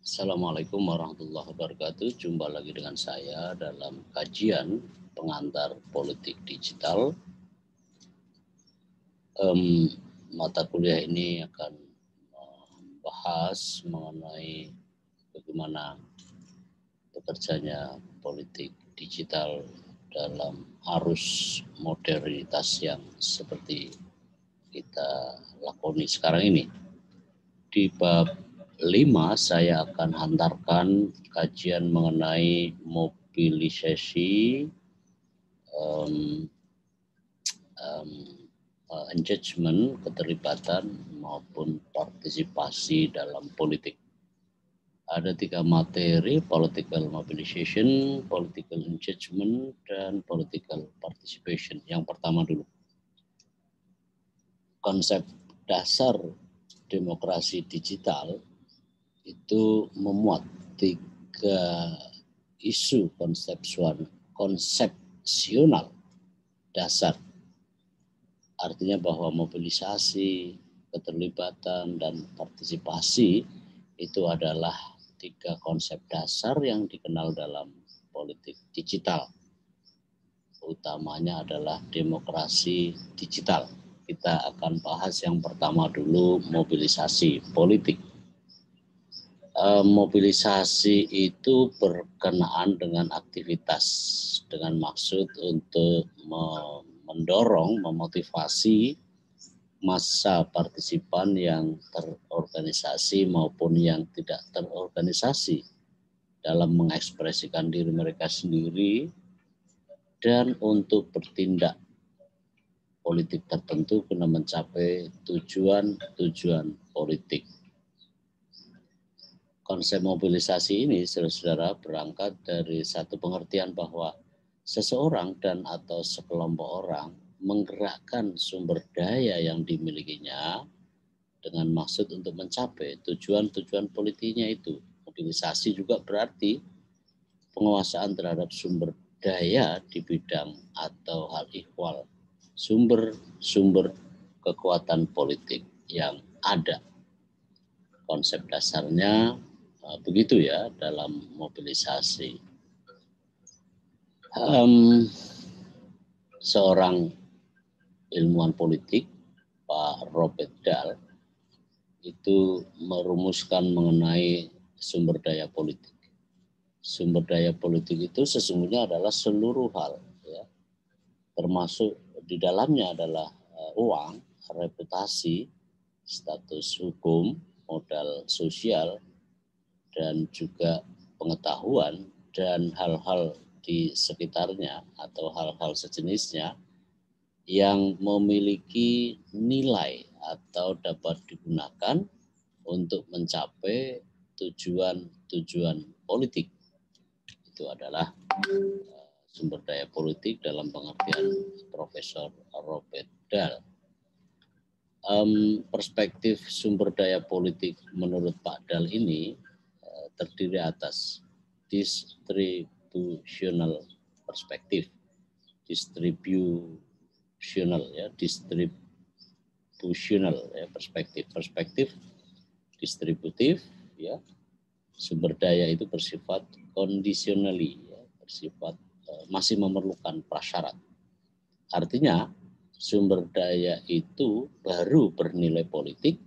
Assalamualaikum warahmatullahi wabarakatuh. Jumpa lagi dengan saya dalam kajian pengantar politik digital. Mata kuliah ini akan membahas mengenai bagaimana bekerjanya politik digital dalam arus modernitas yang seperti kita lakoni sekarang ini. Di bab 5 saya akan hantarkan kajian mengenai mobilisasi engagement, keterlibatan maupun partisipasi dalam politik. Ada 3 materi: political mobilization, political engagement, dan political participation. Yang pertama dulu, konsep dasar demokrasi digital itu memuat 3 isu konsepsional dasar. Artinya bahwa mobilisasi, keterlibatan, dan partisipasi itu adalah 3 konsep dasar yang dikenal dalam politik digital. Utamanya adalah demokrasi digital. Kita akan bahas yang pertama dulu, mobilisasi politik. Mobilisasi itu berkenaan dengan aktivitas dengan maksud untuk mendorong, memotivasi massa partisipan yang terorganisasi maupun yang tidak terorganisasi dalam mengekspresikan diri mereka sendiri dan untuk bertindak politik tertentu guna mencapai tujuan politik. Konsep mobilisasi ini, saudara-saudara, berangkat dari satu pengertian bahwa seseorang dan atau sekelompok orang menggerakkan sumber daya yang dimilikinya dengan maksud untuk mencapai tujuan politiknya itu. Mobilisasi juga berarti penguasaan terhadap sumber daya di bidang atau hal ihwal sumber kekuatan politik yang ada. Konsep dasarnya begitu ya dalam mobilisasi. Seorang ilmuwan politik, Pak Robert Dahl, itu merumuskan mengenai sumber daya politik. Sumber daya politik itu sesungguhnya adalah seluruh hal, ya, termasuk di dalamnya adalah uang, reputasi, status hukum, modal sosial, dan juga pengetahuan dan hal-hal di sekitarnya atau hal-hal sejenisnya yang memiliki nilai atau dapat digunakan untuk mencapai tujuan politik. Itu adalah sumber daya politik dalam pengertian Profesor Robert Dahl. Perspektif sumber daya politik menurut Pak Dahl ini terdiri atas distributional perspektif, perspektif distributif, ya. Sumber daya itu bersifat conditionally, ya, bersifat masih memerlukan prasyarat. Artinya sumber daya itu baru bernilai politik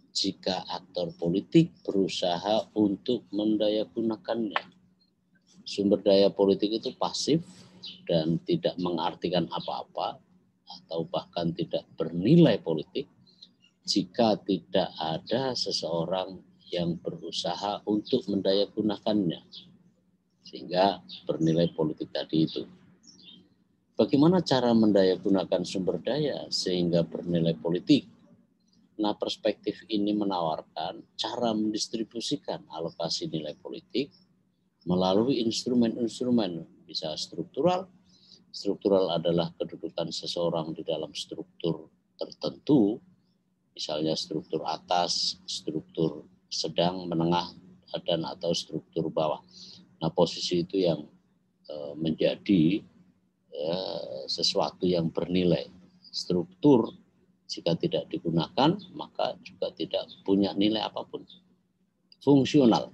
jika aktor politik berusaha untuk mendayagunakannya. Sumber daya politik itu pasif dan tidak mengartikan apa-apa atau bahkan tidak bernilai politik jika tidak ada seseorang yang berusaha untuk mendayagunakannya sehingga bernilai politik tadi itu. Bagaimana cara mendayagunakan sumber daya sehingga bernilai politik? Nah, perspektif ini menawarkan cara mendistribusikan alokasi nilai politik melalui instrumen-instrumen, bisa struktural. Struktural adalah kedudukan seseorang di dalam struktur tertentu, misalnya struktur atas, struktur sedang, menengah, dan atau struktur bawah. Nah, posisi itu yang menjadi sesuatu yang bernilai. Struktur jika tidak digunakan maka juga tidak punya nilai apapun. Fungsional.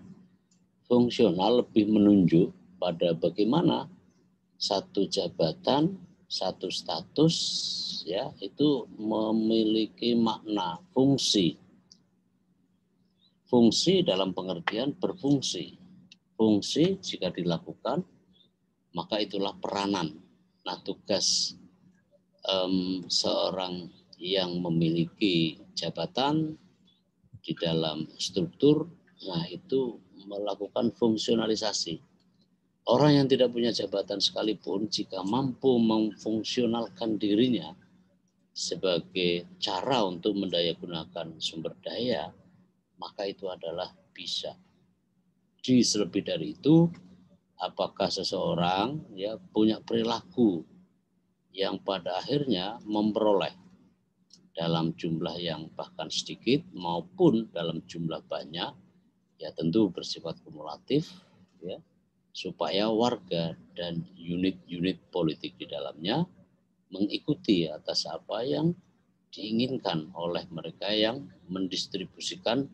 fungsional lebih menunjuk pada bagaimana satu jabatan, satu status ya itu memiliki makna fungsi. Fungsi dalam pengertian berfungsi. Fungsi jika dilakukan maka itulah peranan. Nah, tugas seorang yang memiliki jabatan di dalam struktur, nah itu melakukan fungsionalisasi. Orang yang tidak punya jabatan sekalipun jika mampu memfungsionalkan dirinya sebagai cara untuk mendayagunakan sumber daya, maka itu adalah bisa. Selebih dari itu, apakah seseorang ya punya perilaku yang pada akhirnya memperoleh dalam jumlah yang bahkan sedikit maupun dalam jumlah banyak, ya tentu bersifat kumulatif, ya, supaya warga dan unit-unit politik di dalamnya mengikuti atas apa yang diinginkan oleh mereka yang mendistribusikan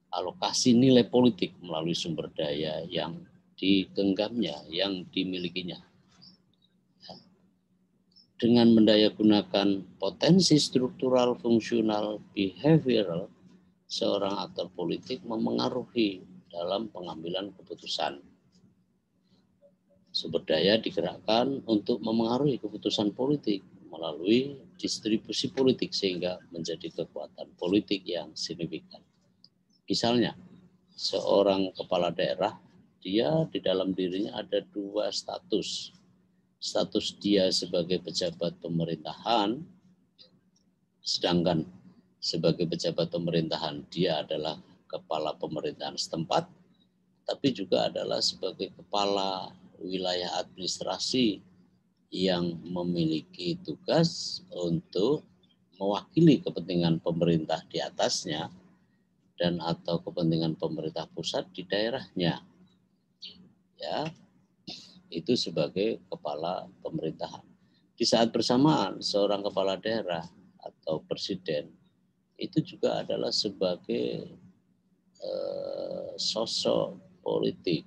alokasi nilai politik melalui sumber daya yang digenggamnya, yang dimilikinya. Dengan mendayagunakan potensi struktural, fungsional, behavioral, seorang aktor politik memengaruhi dalam pengambilan keputusan. Sumber daya digerakkan untuk memengaruhi keputusan politik melalui distribusi politik sehingga menjadi kekuatan politik yang signifikan. Misalnya, seorang kepala daerah, dia di dalam dirinya ada dua status. Status dia sebagai pejabat pemerintahan, sedangkan sebagai pejabat pemerintahan dia adalah kepala pemerintahan setempat, tapi juga adalah sebagai kepala wilayah administrasi yang memiliki tugas untuk mewakili kepentingan pemerintah di atasnya dan atau kepentingan pemerintah pusat di daerahnya. Ya, itu sebagai kepala pemerintahan. Di saat bersamaan seorang kepala daerah atau presiden itu juga adalah sebagai sosok politik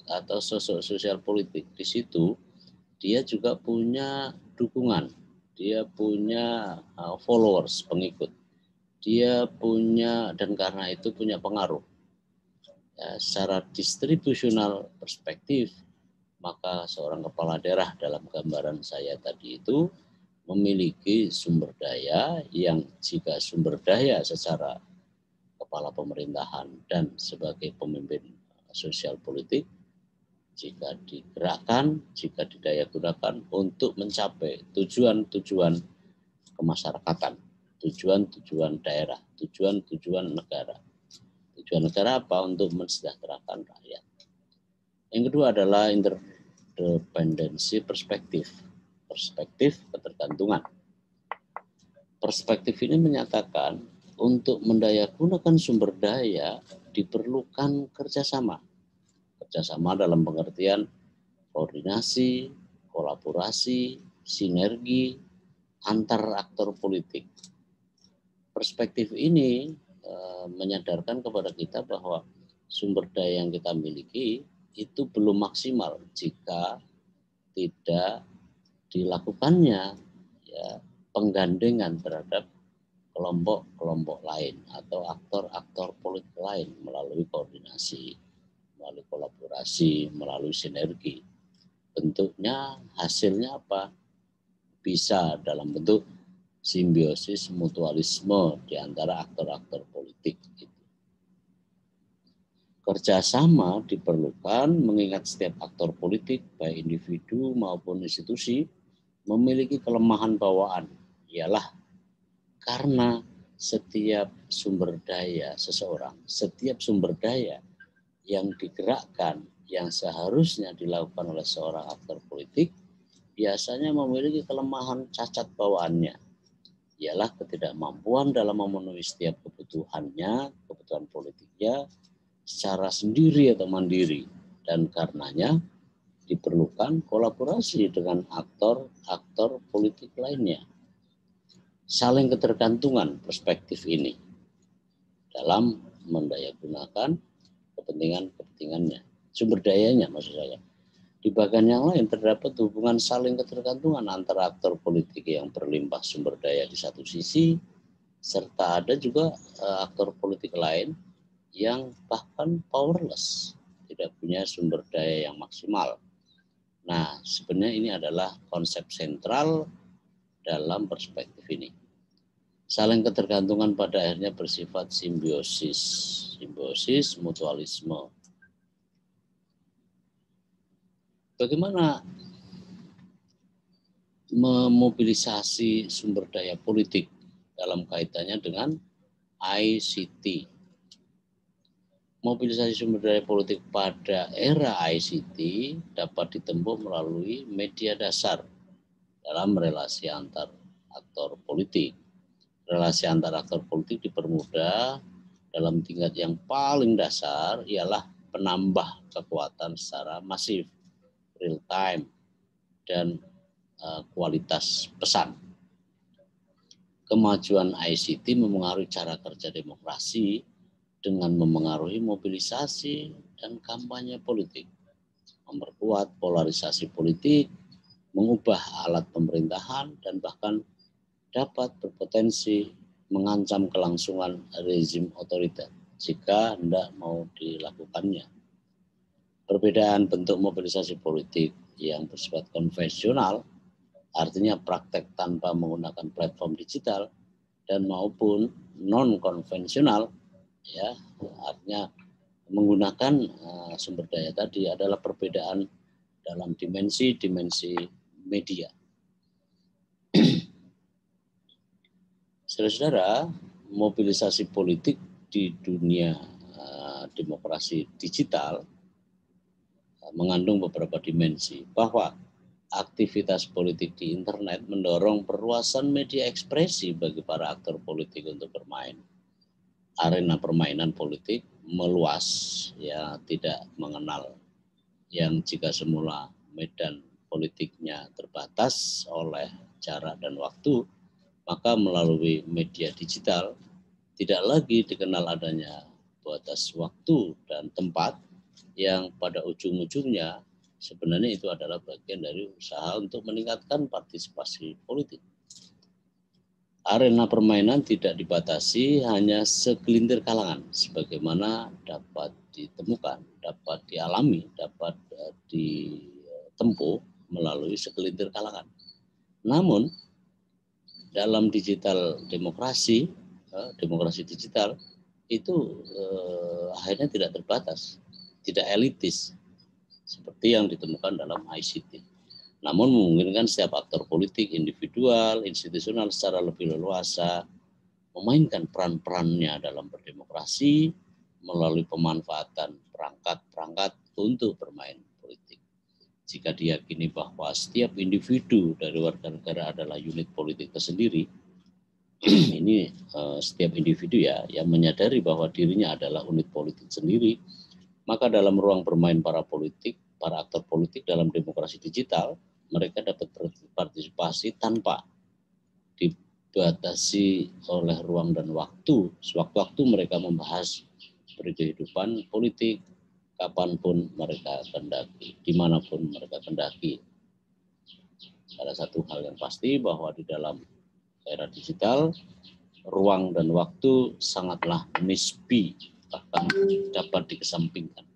atau sosok sosial politik. Di situ dia juga punya dukungan, dia punya followers, pengikut, dia punya, dan karena itu punya pengaruh. Ya, secara distribusional perspektif, maka seorang kepala daerah dalam gambaran saya tadi itu memiliki sumber daya yang jika sumber daya secara kepala pemerintahan dan sebagai pemimpin sosial politik, jika digerakkan, jika didayagunakan untuk mencapai tujuan-tujuan kemasyarakatan, tujuan-tujuan daerah, tujuan-tujuan negara. Tujuan negara apa? Untuk mensejahterakan rakyat. Yang kedua adalah interdependensi perspektif. Perspektif ketergantungan. Perspektif ini menyatakan untuk mendayagunakan sumber daya diperlukan kerjasama. Kerjasama dalam pengertian koordinasi, kolaborasi, sinergi antar aktor politik. Perspektif ini menyadarkan kepada kita bahwa sumber daya yang kita miliki itu belum maksimal jika tidak dilakukannya ya penggandengan terhadap kelompok-kelompok lain atau aktor-aktor politik lain melalui koordinasi, melalui kolaborasi, melalui sinergi. Bentuknya, hasilnya apa? Bisa dalam bentuk simbiosis mutualisme di antara aktor-aktor politik. Kerjasama diperlukan mengingat setiap aktor politik, baik individu maupun institusi, memiliki kelemahan bawaan. Ialah karena setiap sumber daya seseorang, setiap sumber daya yang digerakkan, yang seharusnya dilakukan oleh seorang aktor politik, biasanya memiliki kelemahan cacat bawaannya. Ialah ketidakmampuan dalam memenuhi setiap kebutuhannya, kebutuhan politiknya, secara sendiri atau mandiri. Dan karenanya diperlukan kolaborasi dengan aktor-aktor politik lainnya. Saling ketergantungan perspektif ini dalam mendayagunakan kepentingannya, sumber dayanya maksud saya. Di bagian yang lain terdapat hubungan saling ketergantungan antara aktor politik yang berlimpah sumber daya di satu sisi, serta ada juga aktor politik lain yang bahkan powerless, tidak punya sumber daya yang maksimal. Nah, sebenarnya ini adalah konsep sentral dalam perspektif ini. Saling ketergantungan pada akhirnya bersifat simbiosis, mutualisme. Bagaimana memobilisasi sumber daya politik dalam kaitannya dengan ICT? Mobilisasi sumber daya politik pada era ICT dapat ditempuh melalui media dasar dalam relasi antar aktor politik. Relasi antar aktor politik dipermudah dalam tingkat yang paling dasar ialah penambah kekuatan secara masif, real time, dan kualitas pesan. Kemajuan ICT memengaruhi cara kerja demokrasi dengan memengaruhi mobilisasi dan kampanye politik, memperkuat polarisasi politik, mengubah alat pemerintahan, dan bahkan dapat berpotensi mengancam kelangsungan rezim otoriter jika hendak mau dilakukannya. Perbedaan bentuk mobilisasi politik yang bersifat konvensional, artinya praktek tanpa menggunakan platform digital, dan maupun non-konvensional, ya, artinya menggunakan sumber daya tadi adalah perbedaan dalam dimensi media. Saudara-saudara, mobilisasi politik di dunia demokrasi digital mengandung beberapa dimensi, bahwa aktivitas politik di internet mendorong perluasan media ekspresi bagi para aktor politik untuk bermain. Arena permainan politik meluas, ya, tidak mengenal yang jika semula medan politiknya terbatas oleh jarak dan waktu, maka melalui media digital tidak lagi dikenal adanya batas waktu dan tempat yang pada ujung-ujungnya sebenarnya itu adalah bagian dari usaha untuk meningkatkan partisipasi politik. Arena permainan tidak dibatasi hanya segelintir kalangan, sebagaimana dapat ditemukan, dapat dialami, dapat ditempuh melalui segelintir kalangan. Namun, dalam digital demokrasi digital itu akhirnya tidak terbatas, tidak elitis, seperti yang ditemukan dalam ICT. Namun memungkinkan setiap aktor politik, individual, institusional secara lebih leluasa memainkan peran-perannya dalam berdemokrasi melalui pemanfaatan perangkat-perangkat untuk bermain politik. Jika diyakini bahwa setiap individu dari warga negara adalah unit politik tersendiri, ini setiap individu ya yang menyadari bahwa dirinya adalah unit politik sendiri, maka dalam ruang bermain para aktor politik dalam demokrasi digital, mereka dapat berpartisipasi tanpa dibatasi oleh ruang dan waktu. Sewaktu-waktu mereka membahas kehidupan politik, kapanpun mereka kendaki, dimanapun mereka kendaki. Salah satu hal yang pasti bahwa di dalam era digital, ruang dan waktu sangatlah nisbi, bahkan dapat dikesampingkan.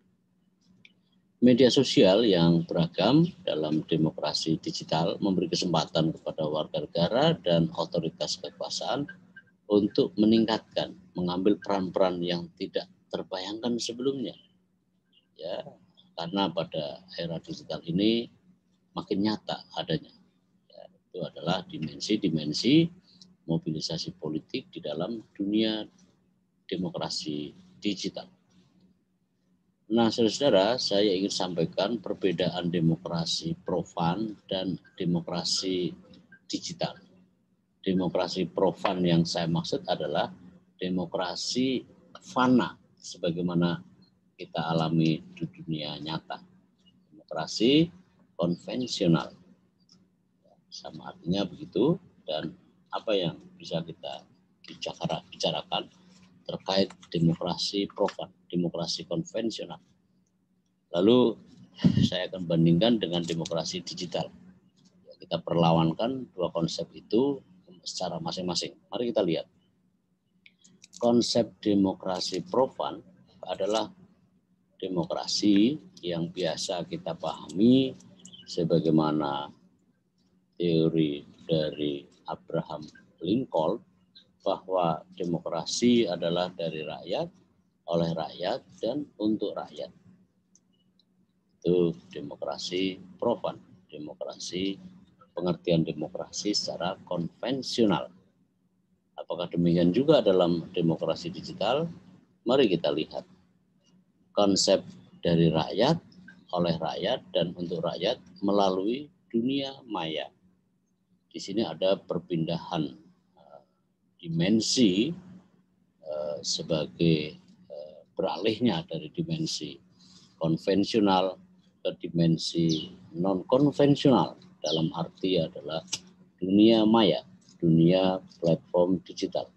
Media sosial yang beragam dalam demokrasi digital memberi kesempatan kepada warga negara dan otoritas kekuasaan untuk meningkatkan, mengambil peran-peran yang tidak terbayangkan sebelumnya. Ya, karena pada era digital ini makin nyata adanya. Ya, itu adalah dimensi-dimensi mobilisasi politik di dalam dunia demokrasi digital. Nah, saudara-saudara, saya ingin sampaikan perbedaan demokrasi profan dan demokrasi digital. Demokrasi profan yang saya maksud adalah demokrasi fana, sebagaimana kita alami di dunia nyata. Demokrasi konvensional, sama artinya begitu, dan apa yang bisa kita bicarakan terkait demokrasi profan, demokrasi konvensional. Lalu saya akan bandingkan dengan demokrasi digital. Kita perlawankan dua konsep itu secara masing-masing. Mari kita lihat. Konsep demokrasi profan adalah demokrasi yang biasa kita pahami sebagaimana teori dari Abraham Lincoln, bahwa demokrasi adalah dari rakyat, oleh rakyat, dan untuk rakyat. Itu demokrasi profan, demokrasi, pengertian demokrasi secara konvensional. Apakah demikian juga dalam demokrasi digital? Mari kita lihat. Konsep dari rakyat, oleh rakyat, dan untuk rakyat melalui dunia maya. Di sini ada perpindahan dimensi sebagai beralihnya dari dimensi konvensional ke dimensi non-konvensional, dalam arti adalah dunia maya, dunia platform digital.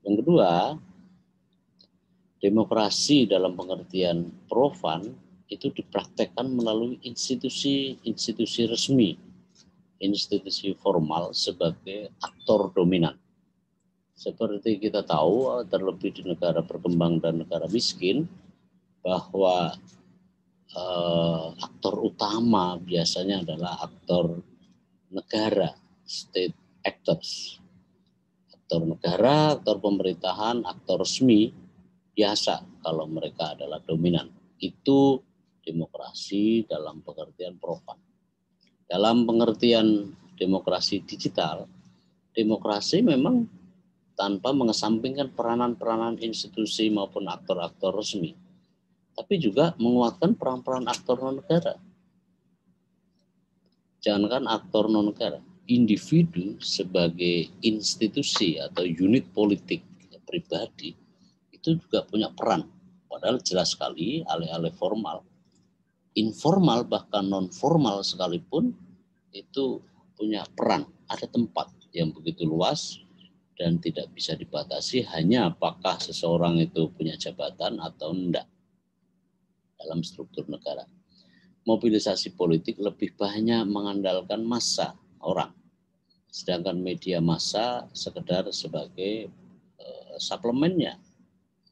Yang kedua, demokrasi dalam pengertian profan itu dipraktekkan melalui institusi resmi, institusi formal sebagai aktor dominan. Seperti kita tahu, terlebih di negara berkembang dan negara miskin, bahwa aktor utama biasanya adalah aktor negara, state actors. Aktor negara, aktor pemerintahan, aktor resmi, biasa kalau mereka adalah dominan. Itu demokrasi dalam pengertian profan. Dalam pengertian demokrasi digital, demokrasi memang tanpa mengesampingkan peranan-peranan institusi maupun aktor-aktor resmi, tapi juga menguatkan peran-peran aktor non-negara. Jangankan aktor non-negara, individu sebagai institusi atau unit politik pribadi itu juga punya peran. Padahal jelas sekali alih-alih formal, informal bahkan non-formal sekalipun itu punya peran, ada tempat yang begitu luas dan tidak bisa dibatasi hanya apakah seseorang itu punya jabatan atau enggak dalam struktur negara. Mobilisasi politik lebih banyak mengandalkan massa orang, sedangkan media massa sekedar sebagai suplemennya,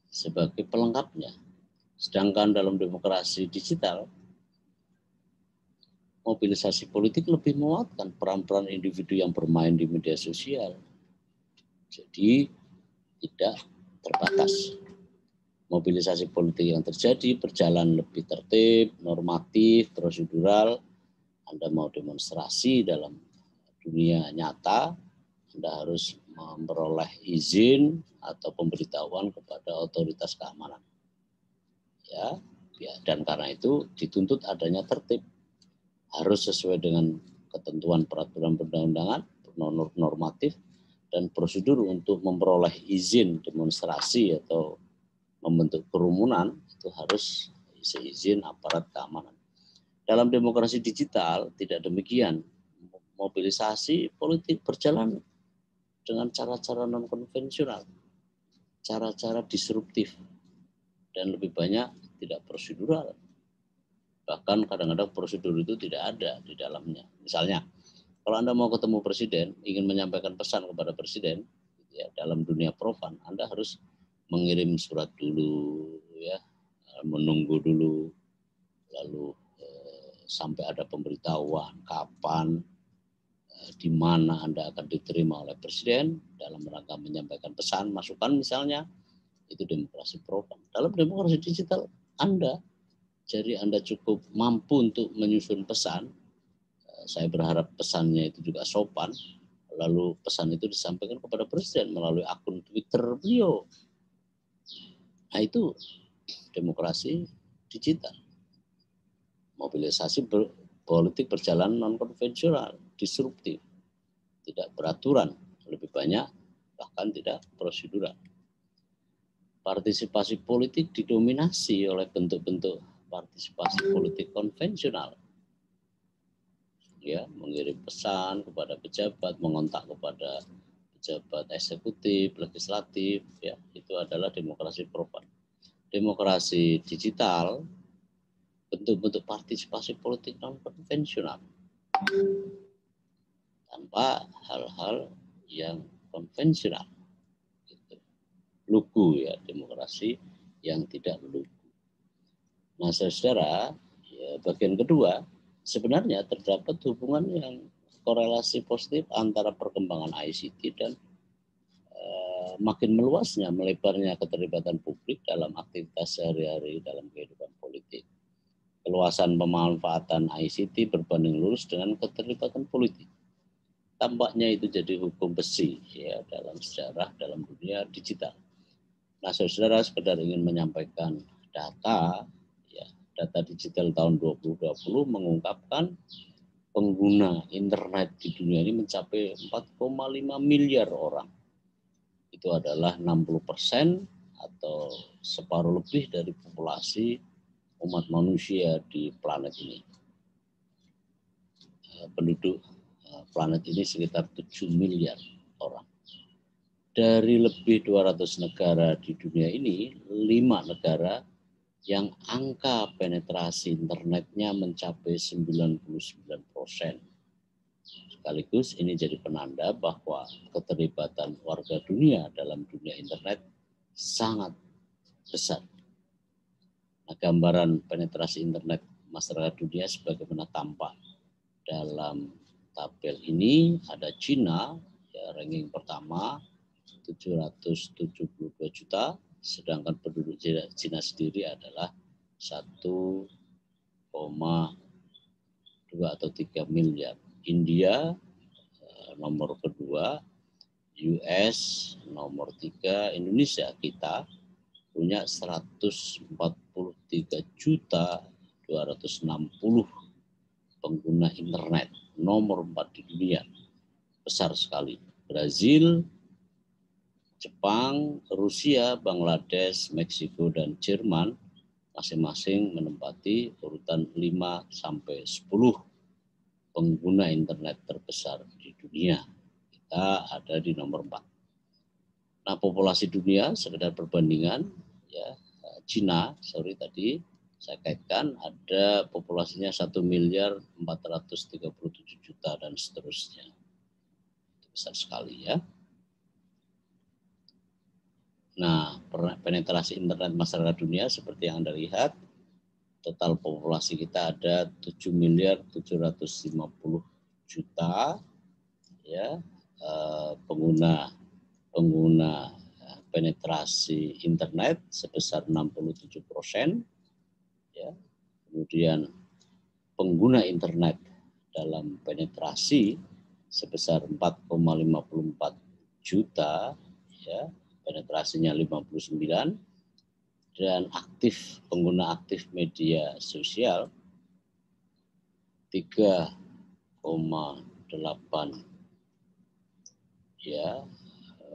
sebagai pelengkapnya. Sedangkan dalam demokrasi digital, mobilisasi politik lebih menguatkan peran-peran individu yang bermain di media sosial. Jadi tidak terbatas. Mobilisasi politik yang terjadi berjalan lebih tertib, normatif, prosedural. Anda mau demonstrasi dalam dunia nyata, Anda harus memperoleh izin atau pemberitahuan kepada otoritas keamanan. Ya, dan karena itu dituntut adanya tertib. Harus sesuai dengan ketentuan peraturan perundang-undangan, normatif, dan prosedur untuk memperoleh izin demonstrasi atau membentuk kerumunan itu harus seizin aparat keamanan. Dalam demokrasi digital tidak demikian. Mobilisasi politik berjalan dengan cara-cara non-konvensional, cara-cara disruptif, dan lebih banyak tidak prosedural. Bahkan kadang-kadang prosedur itu tidak ada di dalamnya. Misalnya, kalau Anda mau ketemu presiden, ingin menyampaikan pesan kepada presiden, ya, dalam dunia profan, Anda harus mengirim surat dulu, ya, menunggu dulu, lalu sampai ada pemberitahuan kapan, di mana Anda akan diterima oleh presiden dalam rangka menyampaikan pesan, masukan misalnya, itu demokrasi profan. Dalam demokrasi digital, jadi Anda cukup mampu untuk menyusun pesan. Saya berharap pesannya itu juga sopan, lalu pesan itu disampaikan kepada presiden melalui akun Twitter beliau. Nah, itu demokrasi digital. Mobilisasi politik berjalan non-konvensional, disruptif, tidak beraturan, lebih banyak bahkan tidak prosedural. Partisipasi politik didominasi oleh bentuk-bentuk partisipasi politik konvensional. Ya, mengirim pesan kepada pejabat, mengontak kepada pejabat eksekutif, legislatif, ya itu adalah demokrasi propan. Demokrasi digital, bentuk-bentuk partisipasi politik non konvensional tanpa hal-hal yang konvensional. Gitu. Lugu ya, demokrasi yang tidak lugu. Nah, saudara, ya, bagian kedua sebenarnya terdapat hubungan yang korelasi positif antara perkembangan ICT dan makin meluasnya, melebarnya keterlibatan publik dalam aktivitas sehari-hari dalam kehidupan politik. Keluasan pemanfaatan ICT berbanding lurus dengan keterlibatan politik. Tampaknya itu jadi hukum besi ya dalam sejarah dalam dunia digital. Nah, saudara sekedar ingin menyampaikan data, ya, data digital tahun 2020 mengungkapkan pengguna internet di dunia ini mencapai 4,5 miliar orang. Itu adalah 60% atau separuh lebih dari populasi umat manusia di planet ini. Penduduk planet ini sekitar 7 miliar orang. Dari lebih 200 negara di dunia ini, 5 negara yang angka penetrasi internetnya mencapai 99%. Sekaligus ini jadi penanda bahwa keterlibatan warga dunia dalam dunia internet sangat besar. Nah, gambaran penetrasi internet masyarakat dunia sebagaimana tampak dalam tabel ini, ada Cina, ya, ranking pertama 772 juta, sedangkan penduduk Cina sendiri adalah 1,2 atau 3 miliar. India nomor kedua, US nomor 3, Indonesia kita punya 143 juta 260 pengguna internet, nomor 4 di dunia, besar sekali. Brazil, Jepang, Rusia, Bangladesh, Meksiko, dan Jerman masing-masing menempati urutan 5 sampai 10 pengguna internet terbesar di dunia. Kita ada di nomor 4. Nah, populasi dunia sekedar perbandingan, ya, Cina, tadi saya kaitkan ada populasinya 1.437 juta dan seterusnya. Itu besar sekali ya. Nah, penetrasi internet masyarakat dunia seperti yang Anda lihat, total populasi kita ada 7.750 juta ya, pengguna penetrasi internet sebesar 67%, ya. Kemudian pengguna internet dalam penetrasi sebesar 4,54 juta, ya, penetrasinya 59, dan pengguna aktif media sosial 3,8 ya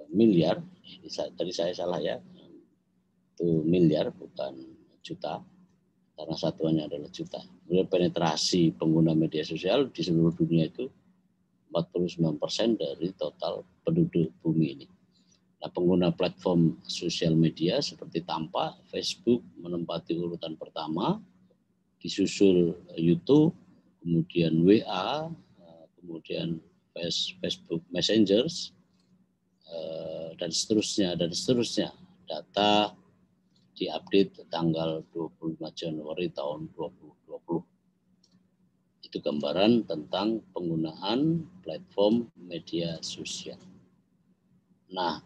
miliar. Tadi saya salah ya, itu miliar bukan juta karena satuannya adalah juta. Kemudian penetrasi pengguna media sosial di seluruh dunia itu 49% dari total penduduk bumi ini. Nah, pengguna platform sosial media seperti tampak Facebook menempati urutan pertama, disusul YouTube, kemudian WA, kemudian Facebook Messengers, dan seterusnya. Data diupdate tanggal 25 Januari tahun 2020. Itu gambaran tentang penggunaan platform media sosial. Nah,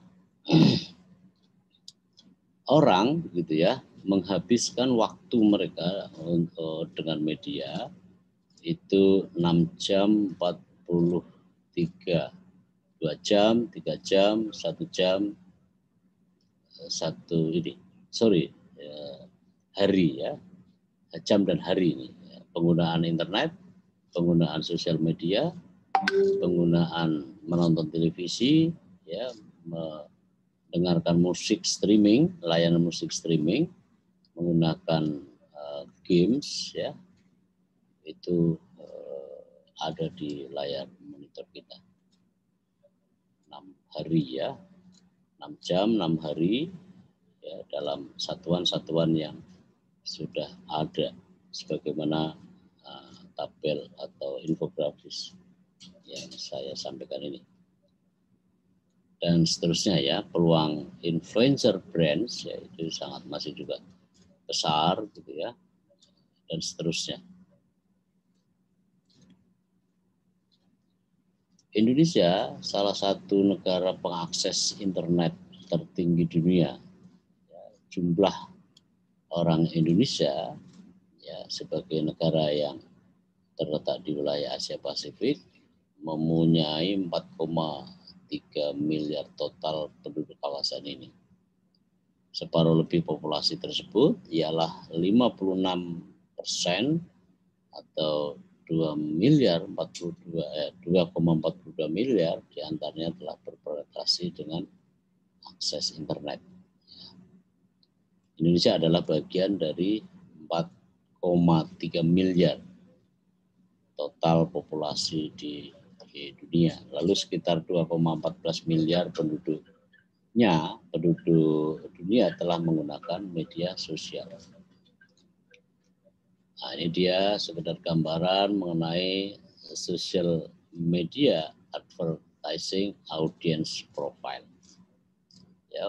orang gitu ya menghabiskan waktu mereka dengan media itu 6 jam 43, 2 jam, 3 jam, 1 jam, hari ya, jam dan hari ini. Penggunaan internet, penggunaan sosial media, penggunaan menonton televisi, ya, mendengarkan musik streaming, layanan musik streaming, menggunakan games, ya, itu ada di layar monitor kita. 6 hari ya, 6 jam, 6 hari ya, dalam satuan-satuan yang sudah ada sebagaimana tabel atau infografis yang saya sampaikan ini. Dan seterusnya ya, peluang influencer brands ya itu sangat masih juga besar gitu ya, dan seterusnya. Indonesia salah satu negara pengakses internet tertinggi dunia. Jumlah orang Indonesia ya sebagai negara yang terletak di wilayah Asia Pasifik mempunyai 4,3 miliar total penduduk kawasan ini. Separuh lebih populasi tersebut ialah 56% atau 2,42 miliar diantaranya telah berpenetrasi dengan akses internet. Indonesia adalah bagian dari 4,3 miliar total populasi di dunia. Lalu sekitar 2,14 miliar penduduk dunia telah menggunakan media sosial. Nah, ini dia sekedar gambaran mengenai social media advertising audience profile. Ya,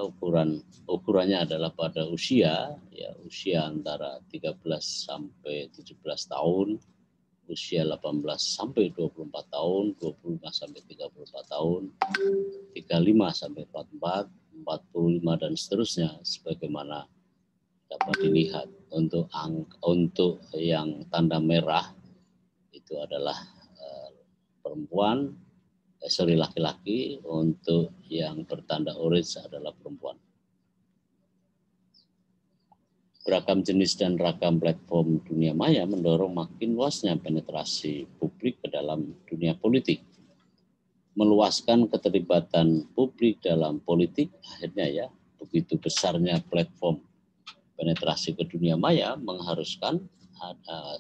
ukurannya adalah pada usia, ya usia antara 13 sampai 17 tahun, usia 18 sampai 24 tahun, 25 sampai 34 tahun, 35 sampai 44, 45 dan seterusnya sebagaimana dapat dilihat. Untuk yang tanda merah itu adalah laki-laki, untuk yang bertanda orange adalah perempuan. Beragam jenis dan ragam platform dunia maya mendorong makin luasnya penetrasi publik ke dalam dunia politik. Meluaskan keterlibatan publik dalam politik, akhirnya ya begitu besarnya platform penetrasi ke dunia maya mengharuskan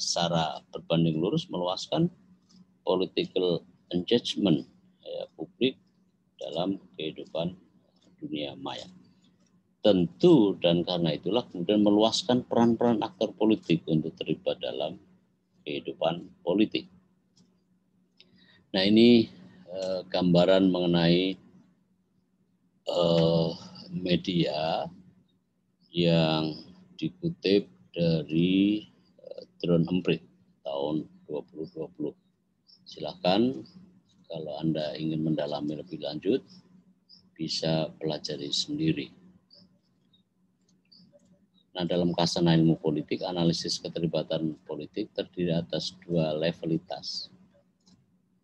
secara berbanding lurus meluaskan political engagement ya, publik dalam kehidupan dunia maya. Tentu dan karena itulah kemudian meluaskan peran-peran aktor politik untuk terlibat dalam kehidupan politik. Nah, ini gambaran mengenai media yang dikutip dari Drone Emprit tahun 2020. Silakan kalau Anda ingin mendalami lebih lanjut bisa pelajari sendiri. Nah, dalam Khazanah Ilmu Politik, analisis keterlibatan politik terdiri atas dua levelitas.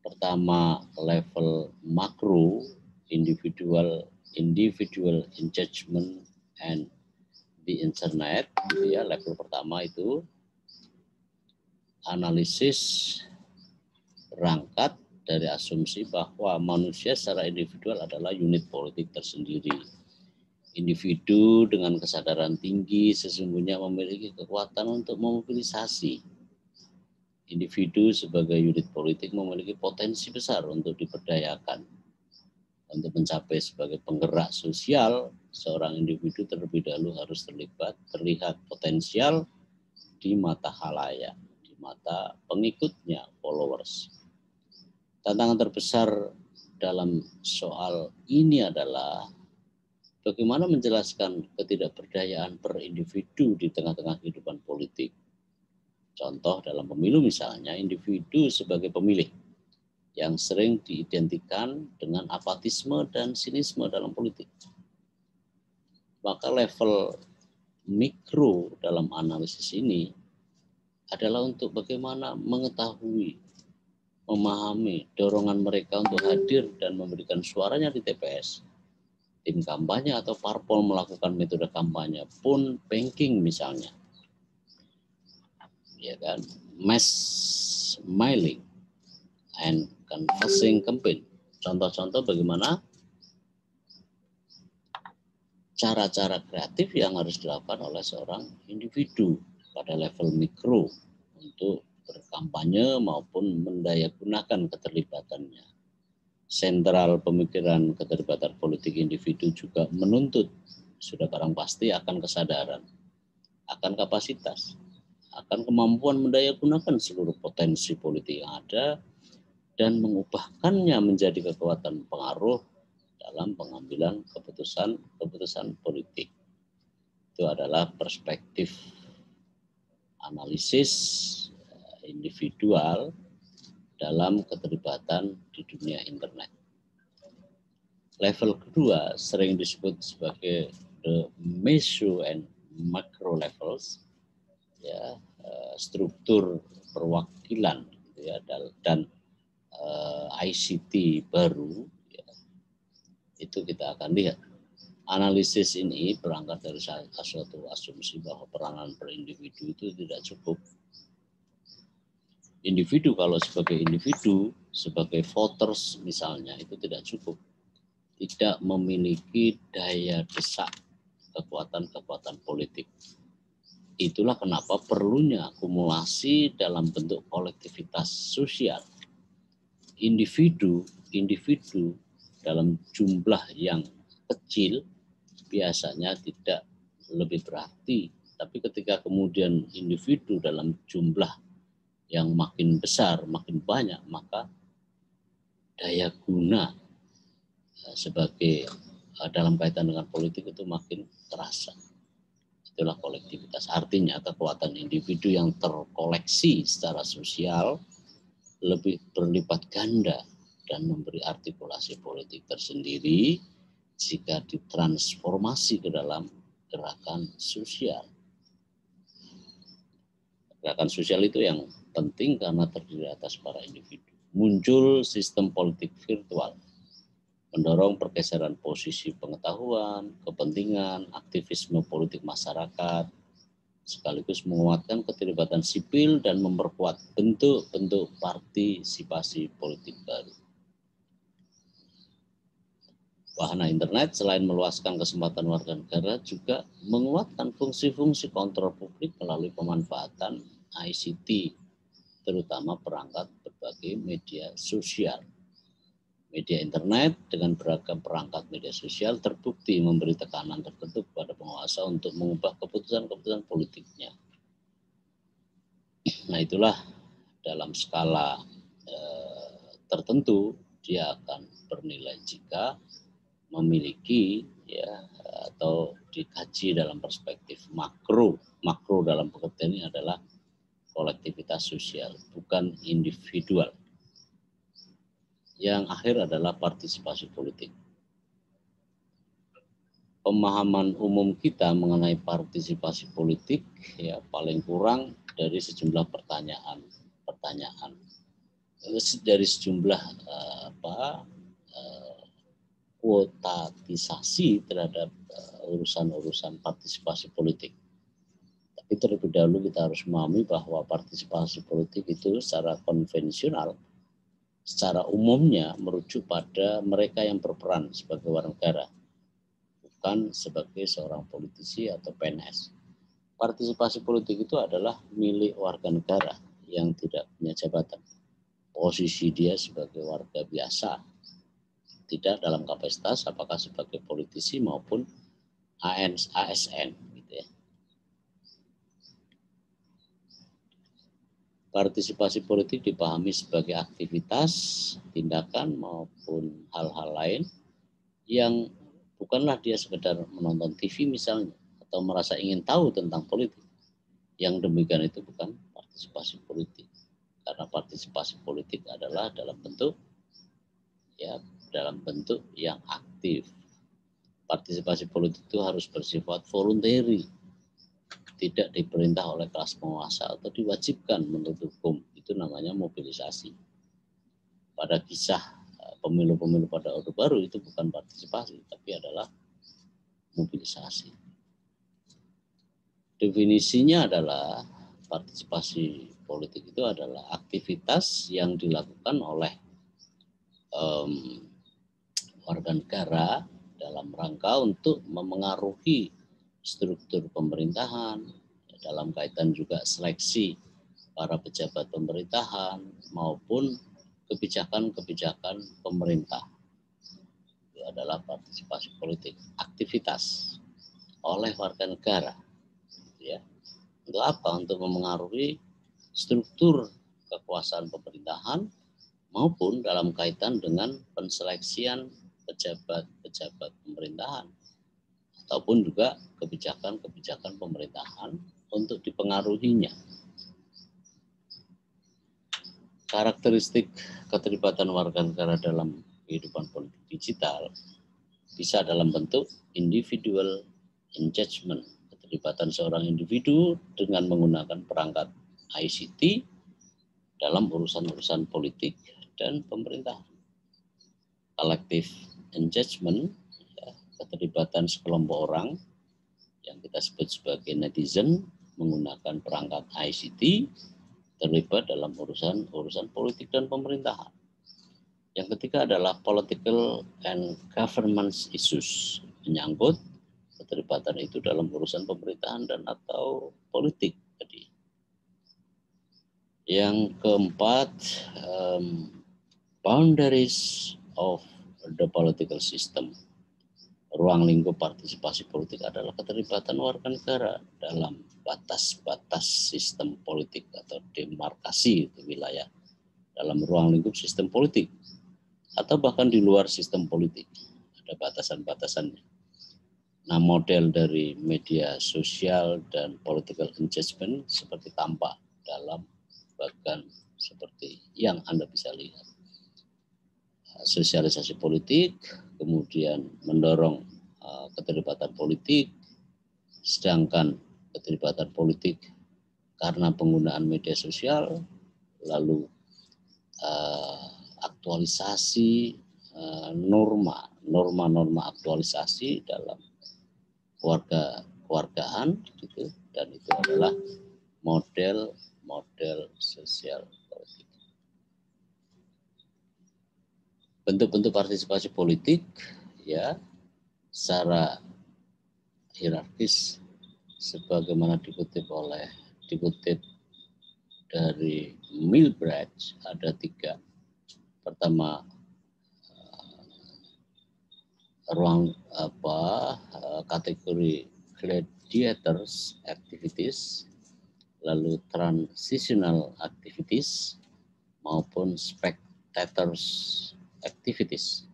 Pertama, level makro, individual engagement and the internet, gitu ya. Level pertama itu analisis berangkat dari asumsi bahwa manusia secara individual adalah unit politik tersendiri. Individu dengan kesadaran tinggi sesungguhnya memiliki kekuatan untuk memobilisasi. Individu sebagai unit politik memiliki potensi besar untuk diberdayakan. Untuk mencapai sebagai penggerak sosial, seorang individu terlebih dahulu harus terlihat potensial di mata khalayak, di mata pengikutnya, followers. Tantangan terbesar dalam soal ini adalah bagaimana menjelaskan ketidakberdayaan per individu di tengah-tengah kehidupan politik. Contoh dalam pemilu misalnya, individu sebagai pemilih yang sering diidentikan dengan apatisme dan sinisme dalam politik. Maka level mikro dalam analisis ini adalah untuk bagaimana mengetahui, memahami dorongan mereka untuk hadir dan memberikan suaranya di TPS. Tim kampanye atau parpol melakukan metode kampanye pun banking misalnya. Ya kan, mass mailing and canvassing campaign. Contoh-contoh bagaimana cara-cara kreatif yang harus dilakukan oleh seorang individu pada level mikro untuk berkampanye maupun mendayagunakan keterlibatannya. sentral pemikiran keterlibatan politik individu juga menuntut, sudah barang pasti, akan kesadaran, akan kapasitas, akan kemampuan mendayagunakan seluruh potensi politik yang ada dan mengubahkannya menjadi kekuatan pengaruh dalam pengambilan keputusan politik. Itu adalah perspektif analisis individual dalam keterlibatan di dunia internet. Level kedua sering disebut sebagai the meso and macro levels, ya, struktur perwakilan, gitu ya, dan ICT baru, ya, itu kita akan lihat. Analisis ini berangkat dari suatu asumsi bahwa peranan per individu itu tidak cukup. Individu kalau sebagai individu, sebagai voters misalnya, itu tidak cukup. Tidak memiliki daya desak kekuatan-kekuatan politik. Itulah kenapa perlunya akumulasi dalam bentuk kolektivitas sosial. Individu dalam jumlah yang kecil biasanya tidak lebih berarti, tapi ketika kemudian individu dalam jumlah yang makin besar, makin banyak, maka daya guna sebagai dalam kaitan dengan politik itu makin terasa. Itulah kolektivitas. Artinya kekuatan individu yang terkoleksi secara sosial lebih berlipat ganda dan memberi artikulasi politik tersendiri jika ditransformasi ke dalam gerakan sosial. Gerakan sosial itu yang penting karena terdiri atas para individu. Muncul sistem politik virtual, mendorong pergeseran posisi pengetahuan, kepentingan, aktivisme politik masyarakat, sekaligus menguatkan keterlibatan sipil dan memperkuat bentuk-bentuk partisipasi politik baru. Wahana internet selain meluaskan kesempatan warga negara juga menguatkan fungsi-fungsi kontrol publik melalui pemanfaatan ICT, terutama perangkat berbagai media sosial. Media internet dengan beragam perangkat media sosial terbukti memberi tekanan tertentu kepada penguasa untuk mengubah keputusan-keputusan politiknya. Nah, itulah dalam skala tertentu dia akan bernilai jika memiliki, ya, atau dikaji dalam perspektif makro dalam pengertian ini adalah kolektivitas sosial, bukan individual. Yang akhir adalah partisipasi politik. Pemahaman umum kita mengenai partisipasi politik, ya, paling kurang dari sejumlah pertanyaan dari sejumlah kuotatisasi terhadap urusan-urusan partisipasi politik. Tapi terlebih dahulu kita harus memahami bahwa partisipasi politik itu secara konvensional, secara umumnya merujuk pada mereka yang berperan sebagai warga negara, bukan sebagai seorang politisi atau PNS. Partisipasi politik itu adalah milik warga negara yang tidak punya jabatan. Posisi dia sebagai warga biasa, tidak dalam kapasitas apakah sebagai politisi maupun ASN, gitu ya. Partisipasi politik dipahami sebagai aktivitas, tindakan maupun hal-hal lain yang bukanlah dia sekedar menonton TV misalnya atau merasa ingin tahu tentang politik. Yang demikian itu bukan partisipasi politik, karena partisipasi politik adalah dalam bentuk yang aktif. Partisipasi politik itu harus bersifat voluntary, tidak diperintah oleh kelas penguasa atau diwajibkan menurut hukum. Itu namanya mobilisasi. Pada kisah pemilu-pemilu pada Orde Baru itu bukan partisipasi, tapi adalah mobilisasi. Definisinya adalah partisipasi politik itu adalah aktivitas yang dilakukan oleh warga negara dalam rangka untuk memengaruhi struktur pemerintahan, dalam kaitan juga seleksi para pejabat pemerintahan maupun kebijakan-kebijakan pemerintah. Itu adalah partisipasi politik, aktivitas oleh warga negara, ya. Untuk apa? Untuk memengaruhi struktur kekuasaan pemerintahan maupun dalam kaitan dengan penseleksian pejabat-pejabat pemerintahan ataupun juga kebijakan-kebijakan pemerintahan untuk dipengaruhinya. Karakteristik keterlibatan warga negara dalam kehidupan politik digital bisa dalam bentuk individual engagement, keterlibatan seorang individu dengan menggunakan perangkat ICT dalam urusan-urusan politik dan pemerintahan. Collective engagement, ya, keterlibatan sekelompok orang yang kita sebut sebagai netizen menggunakan perangkat ICT terlibat dalam urusan politik dan pemerintahan. Yang ketiga adalah political and governance issues, menyangkut keterlibatan itu dalam urusan pemerintahan dan atau politik tadi. Yang keempat, boundaries of the political system. Ruang lingkup partisipasi politik adalah keterlibatan warga negara dalam batas-batas sistem politik atau demarkasi wilayah dalam ruang lingkup sistem politik atau bahkan di luar sistem politik. Ada batasan-batasannya. Nah, model dari media sosial dan political engagement seperti tampak dalam bagian seperti yang Anda bisa lihat. Sosialisasi politik, kemudian mendorong keterlibatan politik, sedangkan keterlibatan politik karena penggunaan media sosial, lalu aktualisasi norma-norma aktualisasi dalam kewargaan, gitu, dan itu adalah model sosial politik. Bentuk-bentuk partisipasi politik, ya, secara hierarkis sebagaimana dikutip dari Milbrecht ada 3. Pertama, kategori gladiators activities, lalu transitional activities maupun spectators activities.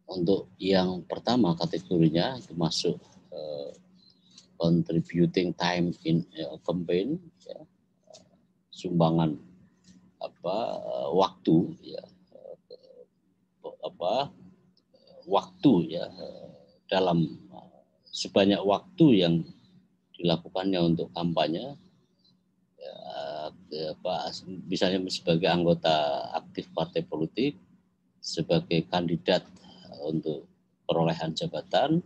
Untuk yang pertama kategorinya itu masuk contributing time in campaign, ya, sumbangan waktu, ya, waktu, ya, dalam sebanyak waktu yang dilakukannya untuk kampanye, ya, misalnya sebagai anggota aktif partai politik, sebagai kandidat untuk perolehan jabatan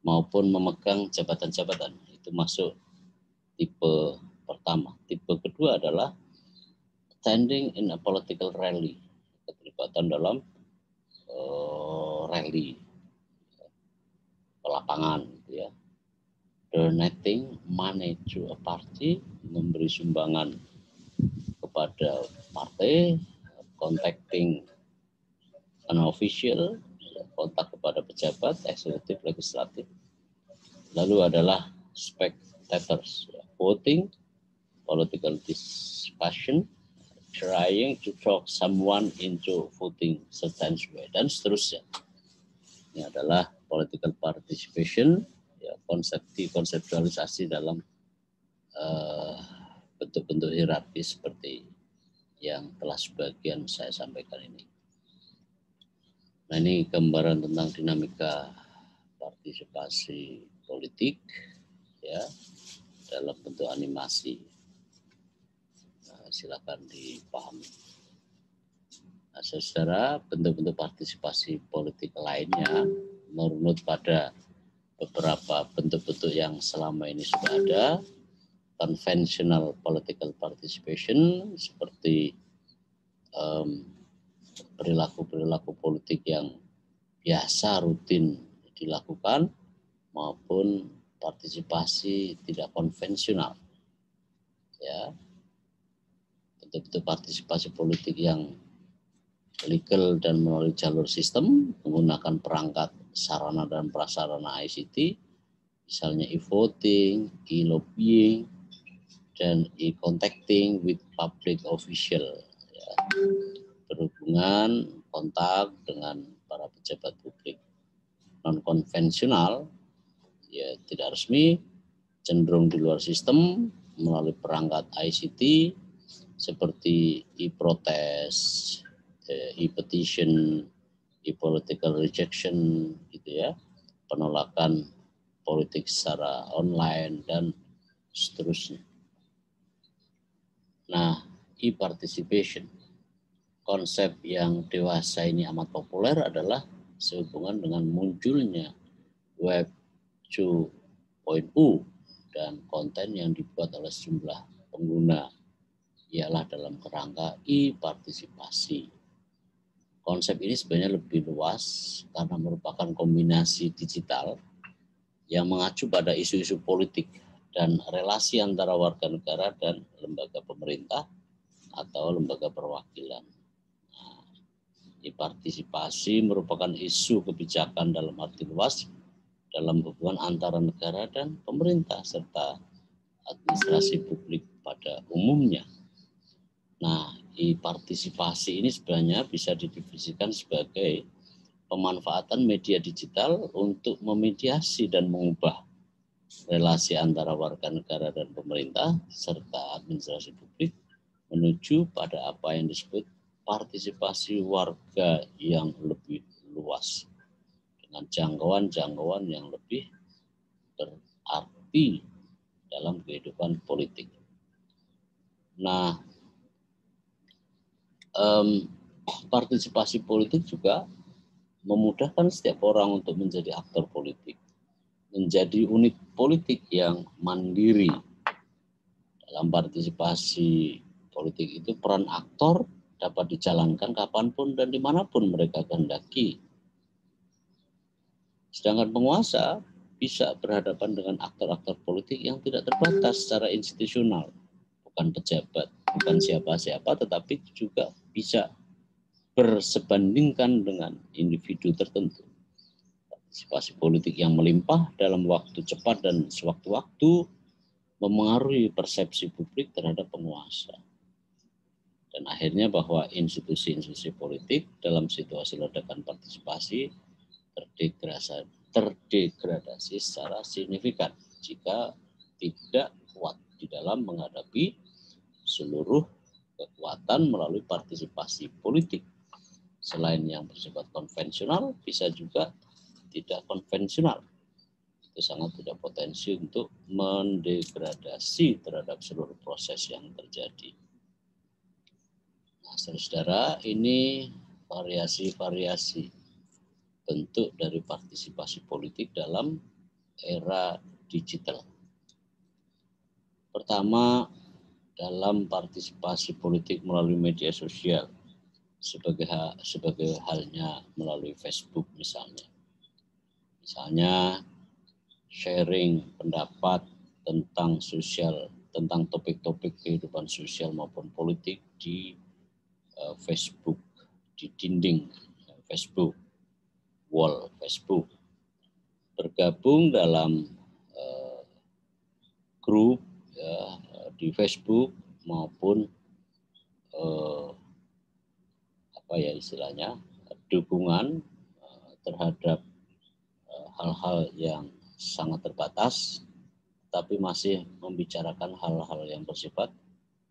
maupun memegang jabatan-jabatan. Itu masuk tipe pertama. Tipe kedua adalah attending in a political rally, keterlibatan dalam rally ke lapangan, ya. Donating money to a party, memberi sumbangan kepada partai, contacting an official, kontak kepada pejabat eksekutif legislatif. Lalu adalah spectators, voting, political discussion, trying to talk someone into voting certain way, dan seterusnya. Ini adalah political participation, ya, konseptualisasi dalam bentuk-bentuk hierarkis seperti yang telah sebagian saya sampaikan ini. Nah, ini gambaran tentang dinamika partisipasi politik, ya, dalam bentuk animasi. Nah, silakan dipahami. Nah, saudara, bentuk-bentuk partisipasi politik lainnya merunut pada beberapa bentuk-bentuk yang selama ini sudah ada. Conventional political participation seperti perilaku-perilaku politik yang biasa rutin dilakukan maupun partisipasi tidak konvensional, ya, bentuk-bentuk partisipasi politik yang legal dan melalui jalur sistem menggunakan perangkat sarana dan prasarana ICT, misalnya e-voting, e-lobbying, dan e-contacting with public official, ya, berhubungan kontak dengan para pejabat publik. Non-konvensional, ya tidak resmi, cenderung di luar sistem melalui perangkat ICT seperti e-protest, e-petition, e-political rejection, gitu ya, penolakan politik secara online dan seterusnya. Nah, e-participation, konsep yang dewasa ini amat populer adalah sehubungan dengan munculnya Web 2.0 dan konten yang dibuat oleh sejumlah pengguna ialah dalam kerangka e-partisipasi. Konsep ini sebenarnya lebih luas karena merupakan kombinasi digital yang mengacu pada isu-isu politik dan relasi antara warga negara dan lembaga pemerintah atau lembaga perwakilan. Nah, e-partisipasi merupakan isu kebijakan dalam arti luas dalam hubungan antara negara dan pemerintah serta administrasi publik pada umumnya. Nah, e-partisipasi ini sebenarnya bisa didefinisikan sebagai pemanfaatan media digital untuk memediasi dan mengubah relasi antara warga negara dan pemerintah serta administrasi publik menuju pada apa yang disebut partisipasi warga yang lebih luas dengan jangkauan yang lebih berarti dalam kehidupan politik. Nah, partisipasi politik juga memudahkan setiap orang untuk menjadi aktor politik, menjadi unit politik yang mandiri. Dalam partisipasi politik itu peran aktor dapat dijalankan kapanpun dan dimanapun mereka kehendaki. Sedangkan penguasa bisa berhadapan dengan aktor-aktor politik yang tidak terbatas secara institusional, bukan pejabat, bukan siapa-siapa, tetapi juga bisa bersebandingkan dengan individu tertentu. Partisipasi politik yang melimpah dalam waktu cepat dan sewaktu-waktu memengaruhi persepsi publik terhadap penguasa. Dan akhirnya bahwa institusi-institusi politik dalam situasi ledakan partisipasi terdegradasi secara signifikan jika tidak kuat di dalam menghadapi seluruh kekuatan melalui partisipasi politik. Selain yang bersifat konvensional, bisa juga tidak konvensional. Itu sangat tidak potensi untuk mendegradasi terhadap seluruh proses yang terjadi. Nah, saudara, ini variasi-variasi bentuk dari partisipasi politik dalam era digital. Pertama, dalam partisipasi politik melalui media sosial, sebagai halnya melalui Facebook misalnya. Misalnya sharing pendapat tentang topik-topik kehidupan sosial maupun politik di Facebook, di dinding Facebook, wall Facebook. Bergabung dalam grup ya, di Facebook maupun istilahnya dukungan terhadap hal-hal yang sangat terbatas, tapi masih membicarakan hal-hal yang bersifat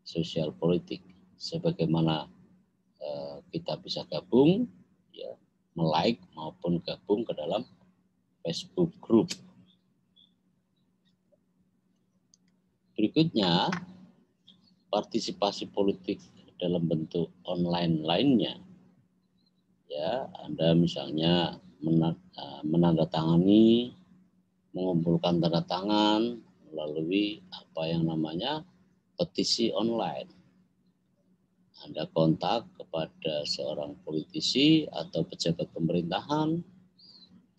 sosial politik. Sebagaimana kita bisa gabung, ya, like maupun gabung ke dalam Facebook group. Berikutnya, partisipasi politik dalam bentuk online lainnya. Ya, Anda misalnya menandatangani, mengumpulkan tanda tangan melalui apa yang namanya petisi online. Anda kontak kepada seorang politisi atau pejabat pemerintahan,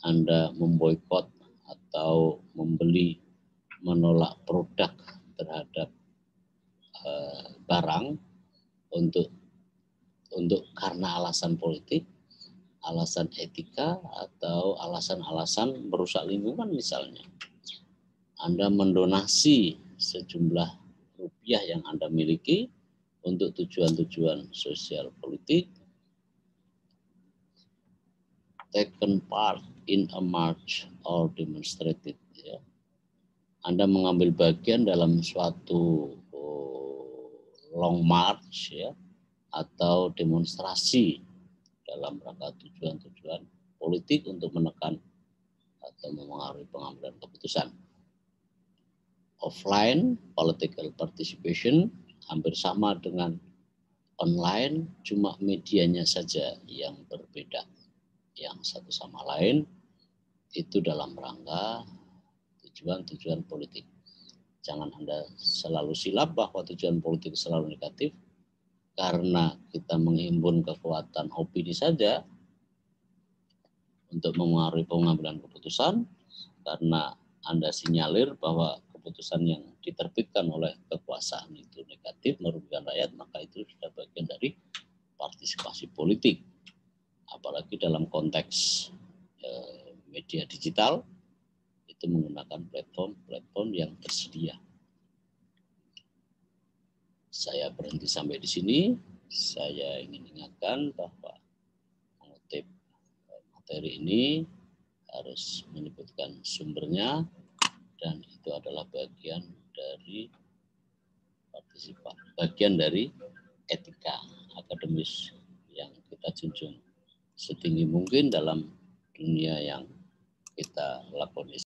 Anda memboikot atau menolak produk terhadap barang untuk karena alasan politik, alasan etika, atau alasan-alasan merusak lingkungan misalnya. Anda mendonasi sejumlah rupiah yang Anda miliki untuk tujuan-tujuan sosial politik, taken part in a march or demonstrated, ya. Anda mengambil bagian dalam suatu long march, ya, atau demonstrasi dalam rangka tujuan-tujuan politik untuk menekan atau memengaruhi pengambilan keputusan. Offline political participation hampir sama dengan online, cuma medianya saja yang berbeda. Yang satu sama lain itu dalam rangka tujuan-tujuan politik. Jangan Anda selalu silap bahwa tujuan politik selalu negatif, karena kita menghimpun kekuatan opini saja untuk memengaruhi pengambilan keputusan, karena Anda sinyalir bahwa keputusan yang diterbitkan oleh kekuasaan itu negatif, merugikan rakyat, maka itu sudah bagian dari partisipasi politik. Apalagi dalam konteks media digital, itu menggunakan platform yang tersedia. Saya berhenti sampai di sini. Saya ingin ingatkan bahwa mengutip materi ini harus menyebutkan sumbernya, dan itu adalah bagian dari etika akademis yang kita junjung setinggi mungkin dalam dunia yang kita lakoni.